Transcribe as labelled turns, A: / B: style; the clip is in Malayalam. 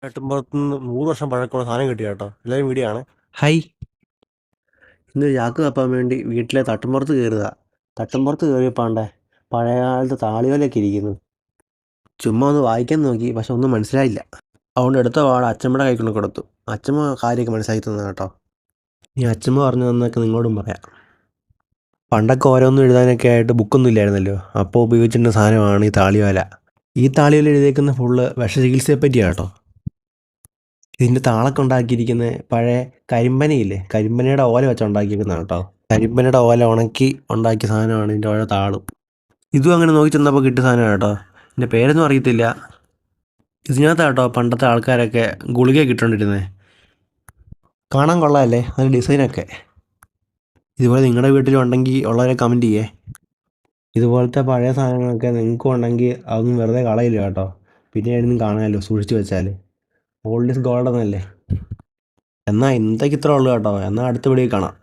A: നാട്ടിൻപുറത്തുനിന്ന് 100 വർഷം പഴക്കമുള്ള സാധനം കിട്ടിയ കേട്ടോ. എല്ലാവരും വീഡിയോ ആണ്.
B: ഹൈ.
A: ഇന്ന് ചാക്ക് തപ്പാൻ വേണ്ടി വീട്ടിലെ തട്ടുമ്പുറത്ത് കയറുക. തട്ടുമ്പുറത്ത് കയറിയപ്പാണ്ടേ പഴയകാലത്തെ താളിയോലൊക്കെ ഇരിക്കുന്നു. ചുമ്മാ ഒന്ന് വായിക്കാൻ നോക്കി, പക്ഷെ ഒന്നും മനസ്സിലായില്ല. അതുകൊണ്ട് എടുത്ത പാടെ അച്ഛമ്മയുടെ കൈ കൊണ്ട് കൊടുത്തു. അച്ഛമ്മ കാര്യമൊക്കെ മനസ്സിലാക്കി തന്നു കേട്ടോ. ഈ അച്ഛമ്മ പറഞ്ഞു തന്നൊക്കെ നിങ്ങളോടും പറയാം. പണ്ടൊക്കെ ഓരോന്നും എഴുതാനൊക്കെ ആയിട്ട് ബുക്കൊന്നും ഇല്ലായിരുന്നല്ലോ. അപ്പോൾ ഉപയോഗിച്ചിരുന്ന സാധനമാണ് ഈ താളിയോല. ഈ താളിയോല എഴുതിയേക്കുന്ന ഫുള്ള് വിഷചികിത്സയെ പറ്റിയാണ് കേട്ടോ. ഇതിൻ്റെ താളൊക്കെ ഉണ്ടാക്കിയിരിക്കുന്നത് പഴയ കരിമ്പനയില്ലേ, കരിമ്പനയുടെ ഓല വെച്ച് ഉണ്ടാക്കിയിരിക്കുന്നതാണ് കേട്ടോ. കരിമ്പനയുടെ ഓല ഉണക്കി ഉണ്ടാക്കിയ സാധനമാണ് ഇതിൻ്റെ ഓരോ താളും. ഇതും അങ്ങനെ നോക്കി ചെന്നപ്പോൾ കിട്ടിയ സാധനമാണ് കേട്ടോ. ഇതിൻ്റെ പേരൊന്നും അറിയത്തില്ല. ഇതിനകത്താണ് കേട്ടോ പണ്ടത്തെ ആൾക്കാരൊക്കെ ഗുളിക കിട്ടേണ്ടിരുന്നത്. കാണാൻ കൊള്ളാമല്ലേ, അതിൻ്റെ ഡിസൈനൊക്കെ. ഇതുപോലെ നിങ്ങളുടെ വീട്ടിലും ഉണ്ടെങ്കിൽ ഉള്ളവരെ കമൻറ്റ് ചെയ്യേ. ഇതുപോലത്തെ പഴയ സാധനങ്ങളൊക്കെ നിങ്ങൾക്കും ഉണ്ടെങ്കിൽ അതൊന്നും വെറുതെ കളയില്ല കേട്ടോ. പിന്നെ ആയിരുന്നു കാണാമല്ലോ സൂക്ഷിച്ച് വെച്ചാൽ. ഓൾഡ് ഈസ് ഗോൾഡ് എന്നല്ലേ. എന്നാൽ ഇന്നത്തേക്ക് ഇത്രേ ഉള്ളൂ കേട്ടോ. എന്നാൽ അടുത്ത വീഡിയോ കാണാം.